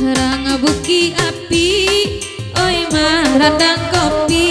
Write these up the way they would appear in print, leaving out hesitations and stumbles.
Rang buki api, oi marandang kopi.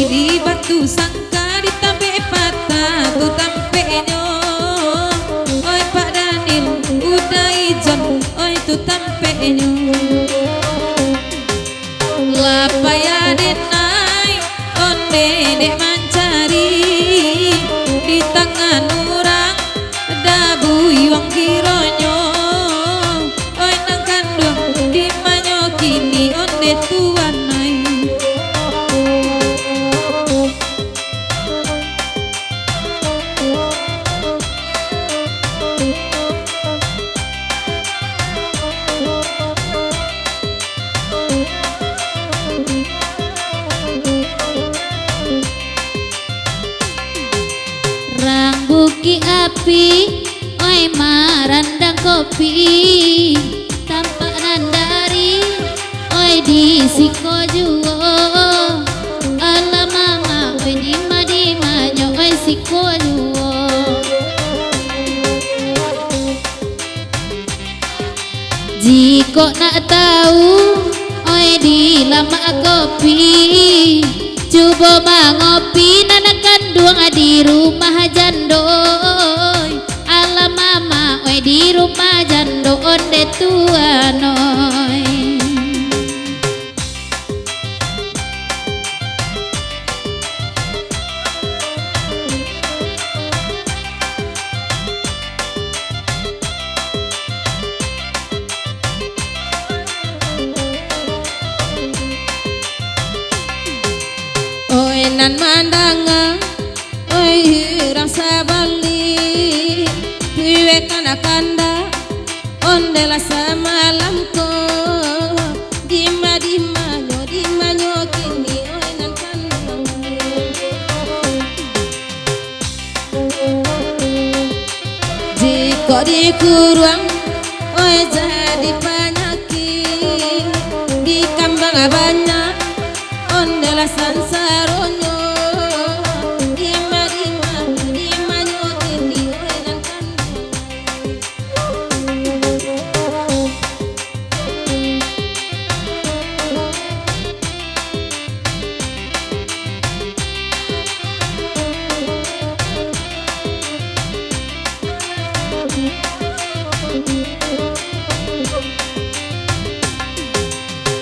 Di batu sangka di tampe patah tu tampe nyo. Oi Pak Danil udah ijon, oi tu tampe nyo. Lapaya denai, onde dek mancari. Di tangan orang dabu iwang kironyo. Oi nang kandung di manyo kini onde tuan nai. Rang buki api, oi marandang kopi. Tampak nandari, oi di siko juo. Ala mama, oi di manyo, oi siko juo. Jiko nak tahu, oi di lama kopi. Coba mangopi nanakan duang di rumah jandoi. Ala mama oi di rumah jando onde tuanoi. Oi nan mandanga, oi hirang sabali. Piwe kana kanda, onde la samalamko. Dima nyo kini, oi nan kandang. Jiko di kurang, oi jadi penyakit. Di kambang banyak, onde la sansaronyo. Dima nyo kini, oi nan kandang.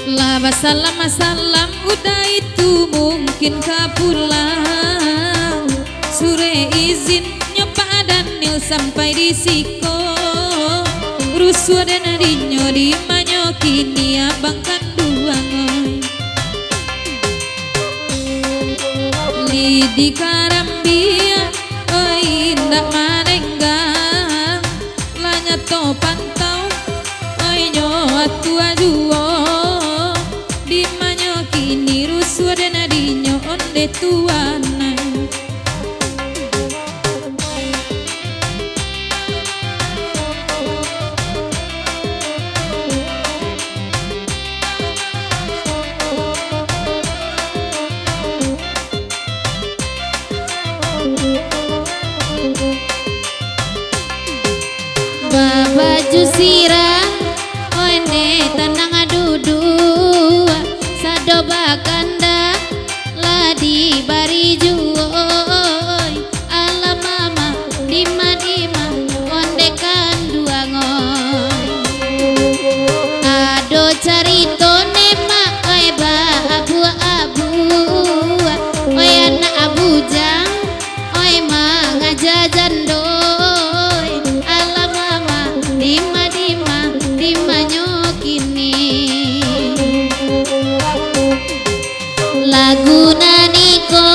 Laba salam udah itu mungkin kah pulang. Sure izin nyopa Danil sampai di siko. Rusuh dan adinyo di manyo kini abang kanduang. Lidi karambia, oi indak manenggang. Lanya to pantau, oi nyo atua juo. Di manyo kini rusuh dan adinyo onde tuana. Babaju sirah, oi ne tenang adudu. Sado bakanda, ladi bari juoi. Ala mama, dima onde kanduangoy. Ado carito nema, oi ba abu-abu. Oi anak abujang, oi mangajajan doi. Ala mama, dima nyo kini. Lagu naniko,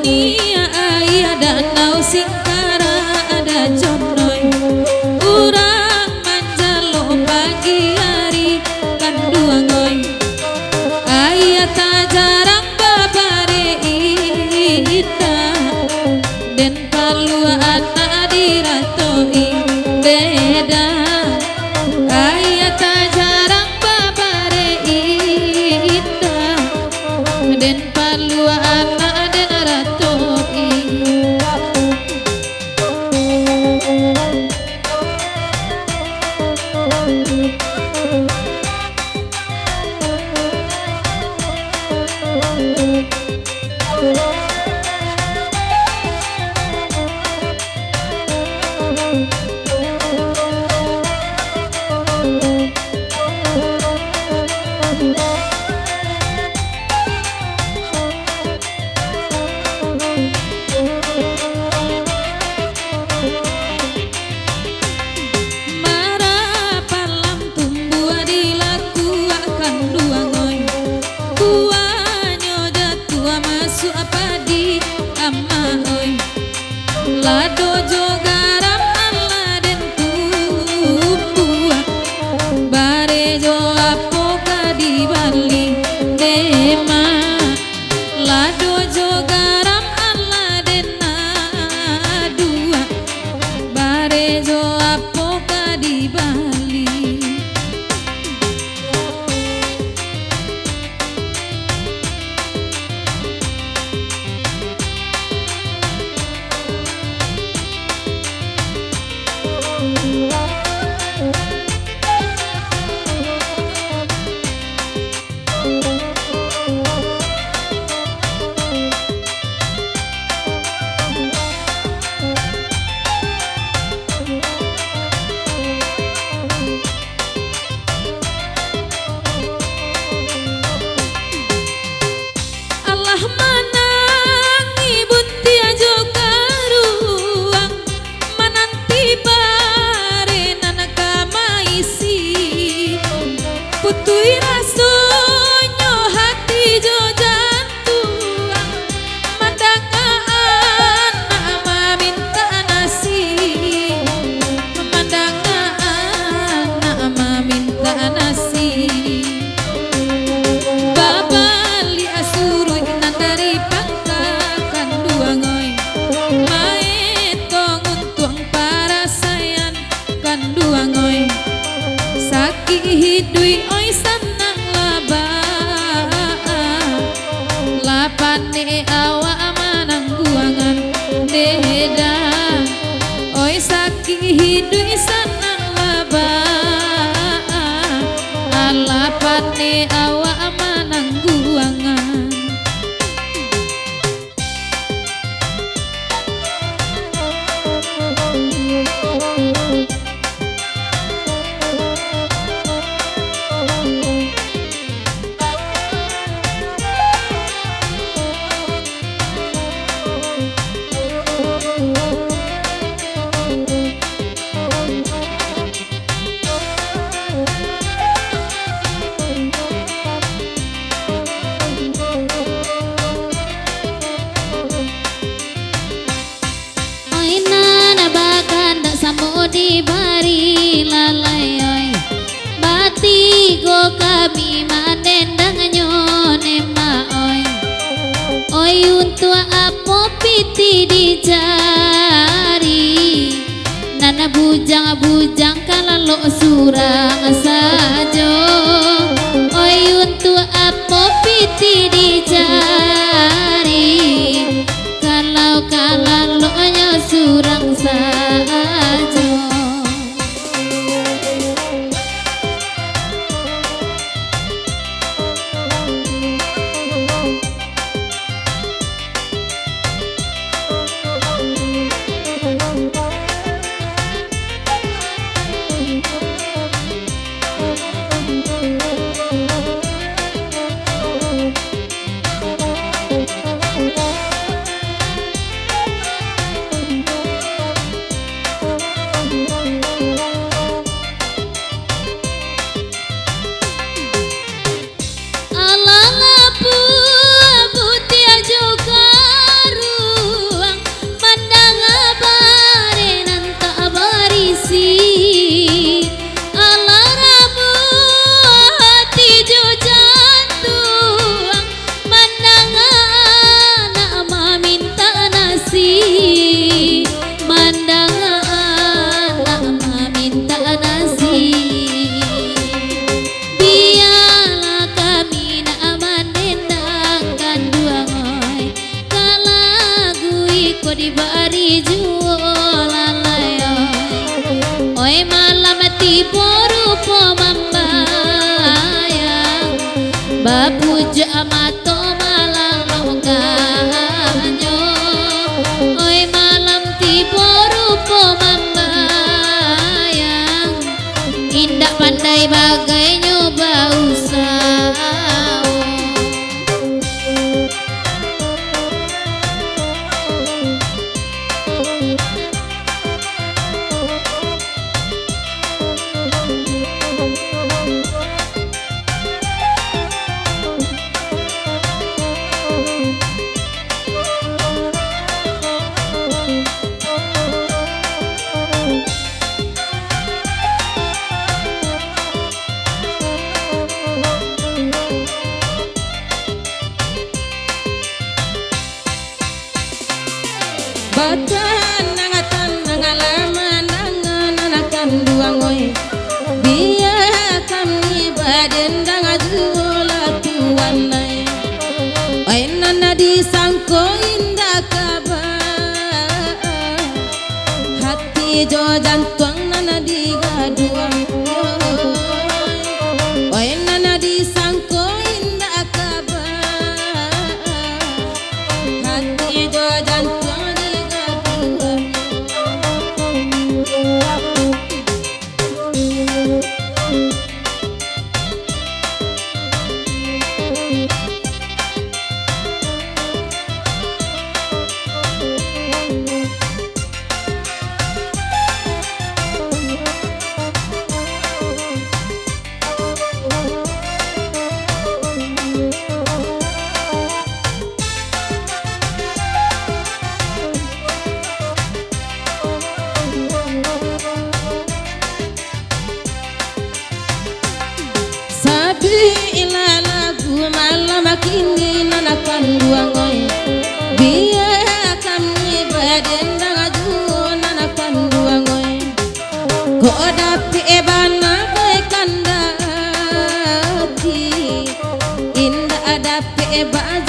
dunia aya danau singkara ada jonoy urang manjalo pagi hari kanduangoy aya tak jarang babare indah den palua anak diratoi beda aya tak jarang babare indah den palua anak den ratoi. Lado jo garam Allah den tumbua bare jo apoka di Bali dema lado jo garam Allah den dua bare jo apoka di Bali. Allah manangi bunti ajo karuang mananti bare nanaka maisi putui rasonyo hati jo jantuang mandangaan nama minta nasi mandangaan nama minta nasi babali asuru inan dari pangka kanduangoy maetong untuang para sayan kanduangoy saki hidui oi sanang laba lapane awa amanang guangan deda oi saki hidui sanang laba alapane awa amanang guangan. Di bari lalai oi bati go kami mandendang nyone ma oi oi untuk apo piti di jari nana bujang kalalo surang sajo oi untuk apo piti di jari kalau kalalo nya surang sajo. bapuja amato malang longganyo oi malam tiba rupa mambayang indah pandai bagai nyoba usaha. Batan nangatan nangalaman nanganakan duangoy biya kami baden dangajula tuwanay ay nana disangko indah kabar hati jo jantung nana digaduang ay nana disangko indah kabar hati jo jantung ila lagu malam kini nanakan duangoy biya kami baden dangaju nanakan duangoy ko dapi ebana koy kandati indah dapi eban